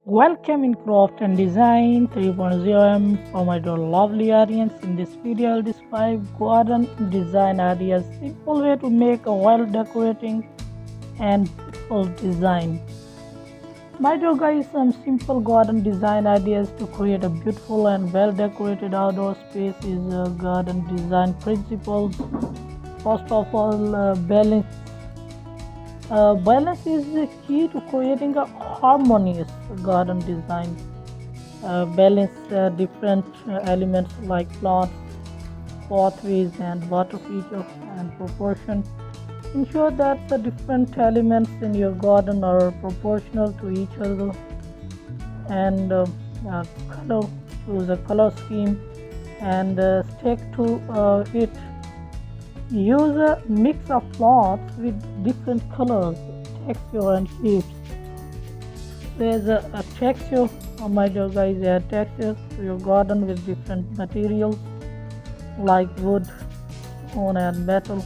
Welcome in Craft and Design 3.0 for my dear lovely audience. In this video, I'll describe garden design ideas, simple way to make a well decorating and beautiful design. My dear guys, some simple garden design ideas to create a beautiful and well decorated outdoor space is garden design principles. First of all, balance is the key to creating a harmonious garden design. Balance different elements like plants, pathways, and water feature and proportion. Ensure that the different elements in your garden are proportional to each other and color. Choose a color scheme and stick to it. Use a mix of plants with different colors, texture, and shapes. There's a texture, my dear guys, add texture to your garden with different materials like wood, stone, and metal.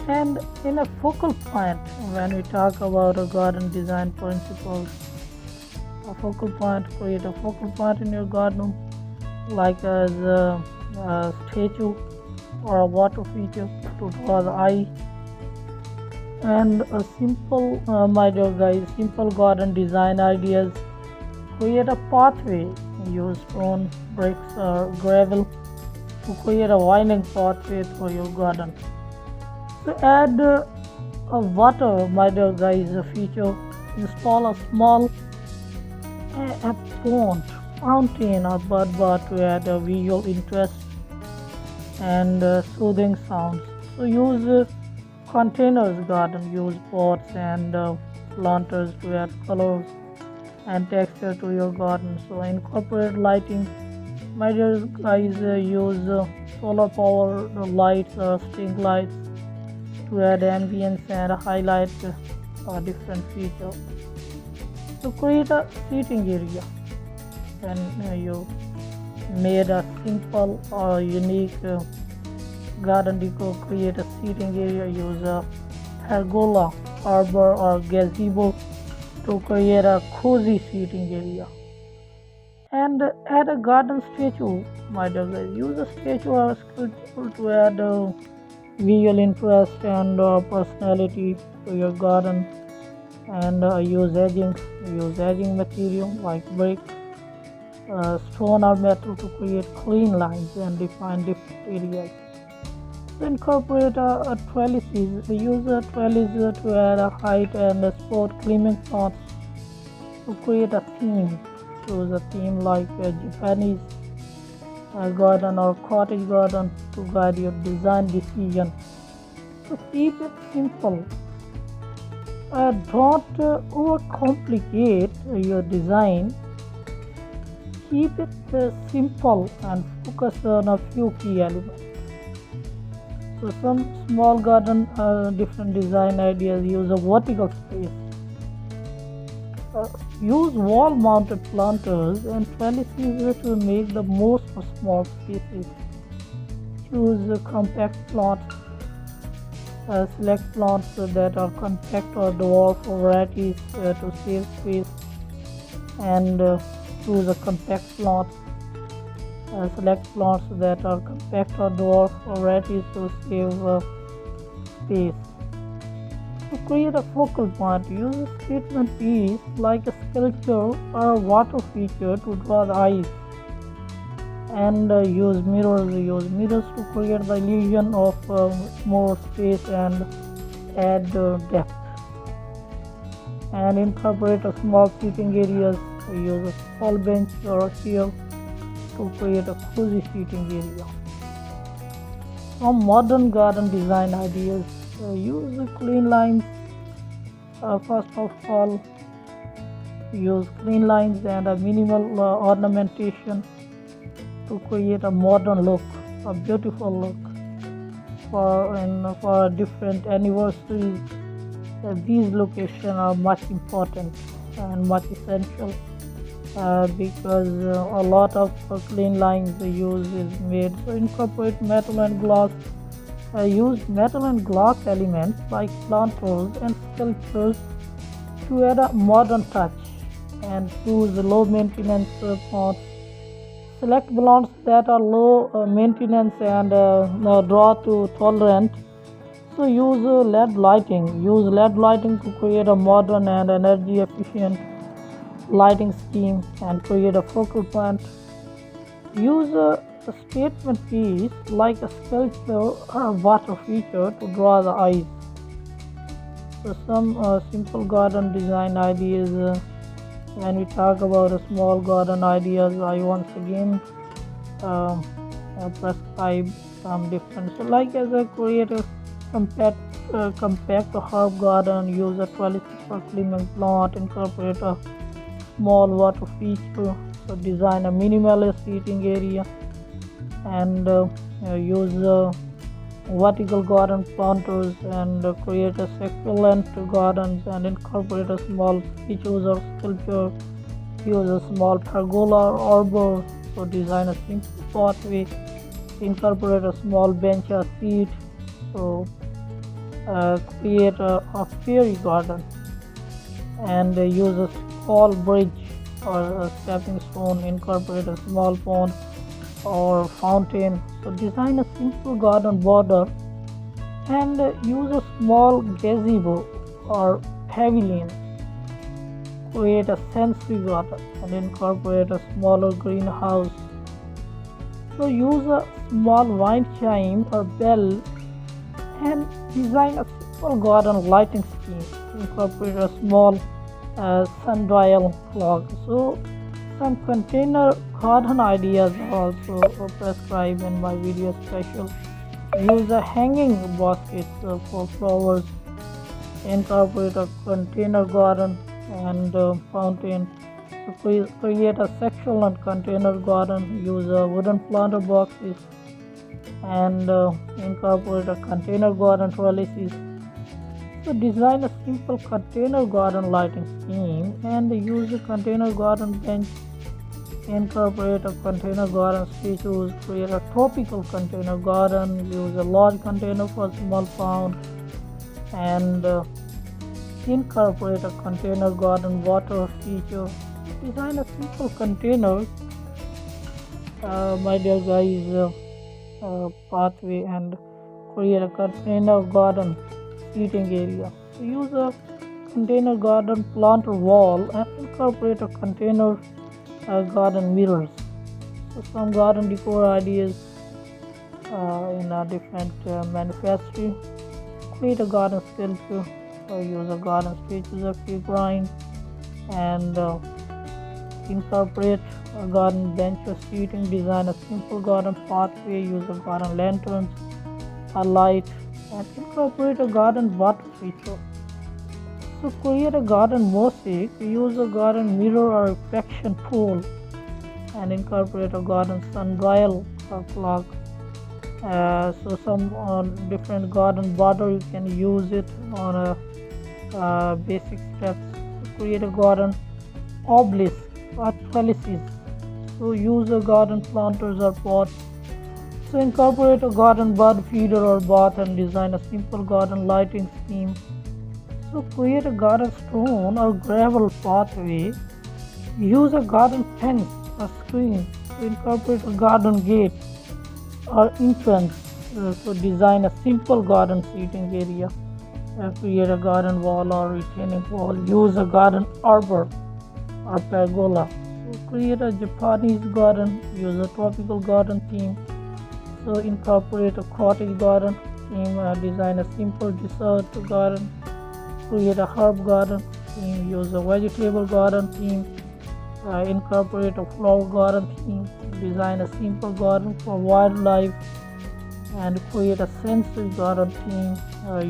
And in a focal point, when we talk about a garden design principles, a focal point, create a focal point in your garden like as a statue or a water feature to draw the eye. And a simple my dear guys, simple garden design ideas: create a pathway, use stone, bricks, or gravel to create a winding pathway through your garden. So add a water, my dear guys, a feature: install a small a pond, fountain, or bird bath to add a visual interest and soothing sounds. So use containers garden, use pots and planters to add colors and texture to your garden. So incorporate lighting, my dear guys, use solar power lights or string lights to add ambience and highlight different features. So create a seating area. When you made a simple or unique garden decor, create a seating area, use a pergola, arbor, or gazebo to create a cozy seating area. And add a garden statue, my dear guys. Use a statue or a sculpture to add visual interest and personality to your garden. And use edging material like brick, stone, or metal to create clean lines and define different areas. So incorporate a trellises. Use a trellis to add a height and support climbing plants to create a theme. Choose a theme like a Japanese garden or cottage garden to guide your design decision. So keep it simple. Don't overcomplicate your design. Keep it simple and focus on a few key elements. So some small garden different design ideas: use a vertical space. Use wall mounted planters and trellises to make the most of small spaces. Choose compact plants. Select plants that are compact or dwarf varieties to save space, and choose a compact plant. Select plants that are compact or dwarf varieties to save space. To create a focal point, use a statement piece like a sculpture or a water feature to draw the eyes. And use mirrors. Use mirrors to create the illusion of more space and add depth. And incorporate a small seating areas. Use a small bench or a chair to create a cozy seating area. Some modern garden design ideas: use clean lines. First of all, use clean lines and a minimal ornamentation to create a modern look, a beautiful look. For different anniversaries, these locations are much important and much essential because a lot of clean lines use is made. So incorporate metal and glass. Use metal and glass elements like planters and sculptures to add a modern touch. and choose low maintenance pots. Select plants that are low maintenance and drought tolerant. So use LED lighting. Use LED lighting to create a modern and energy efficient lighting scheme and create a focal point. Use a statement piece like a sculpture or a water feature to draw the eyes. So some simple garden design ideas. When we talk about a small garden ideas, I once again um, prescribe some different. So like as a creative compact herb garden, use a trellis for climbing plant, incorporate a small water feature. So design a minimalist seating area and use vertical garden planters and create a succulent gardens and incorporate a small features or sculpture. Use a small pergola or arbor. So design a simple pathway. Incorporate a small bench or seat. So create a fairy garden and use a small bridge or a stepping stone. Incorporate a small pond or fountain. So design a simple garden border and use a small gazebo or pavilion. Create a sensory garden and incorporate a smaller greenhouse. So use a small wind chime or bell and design a simple garden lighting scheme. Incorporate a small sundial clock. So some container garden ideas are also prescribed in my video special. Use a hanging basket for flowers. Incorporate a container garden and fountain. So create a succulent container garden. Use wooden planter boxes and incorporate a container garden trellises. So design a simple container garden lighting scheme and use a container garden bench. Incorporate a container garden features. Create a tropical container garden. Use a large container for small pond and incorporate a container garden water feature. Design a simple container, my dear guys, pathway and create a container garden seating area. So use a container garden planter wall and incorporate a container garden mirrors. So some garden decor ideas in a different manufacturing. Create a garden sculpture. So use a garden statues of tree grind and incorporate a garden bench or seating. Design a simple garden pathway. Use a garden lanterns, a light, and incorporate a garden water feature. So create a garden mosaic. Use a garden mirror or reflection pool and incorporate a garden sundial clock. So some different garden border you can use it on a basic steps. So create a garden obelisk or trellises. So use a garden planters or pots. So incorporate a garden bird feeder or bath and design a simple garden lighting scheme. So create a garden stone or gravel pathway. Use a garden fence or screen to incorporate a garden gate or entrance. So design a simple garden seating area. Create a garden wall or retaining wall. Use a garden arbor or pergola. So create a Japanese garden. Use a tropical garden theme. So incorporate a cottage garden theme. Design a simple dessert garden. Create a herb garden theme. Use a vegetable garden theme. Incorporate a flower garden theme. Design a simple garden for wildlife and create a sensory garden theme.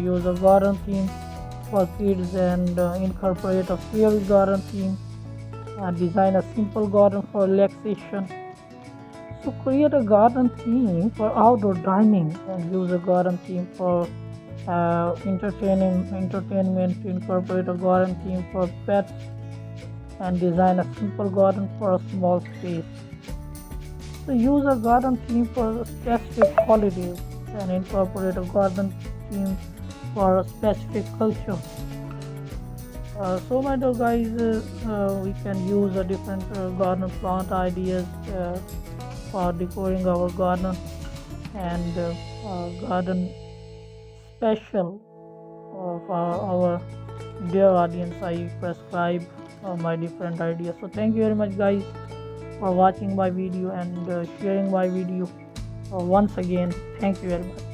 Use a garden theme for kids and incorporate a fairy garden theme. Design a simple garden for relaxation. So create a garden theme for outdoor dining and use a garden theme for entertainment. Incorporate a garden theme for pets and design a simple garden for a small space. So use a garden theme for specific holidays and incorporate a garden theme for a specific culture So my dear guys, we can use a different garden plant ideas for decoring our garden and garden special for our dear audience. I prescribe my different ideas. So thank you very much guys for watching my video and sharing my video. Once again, thank you very much.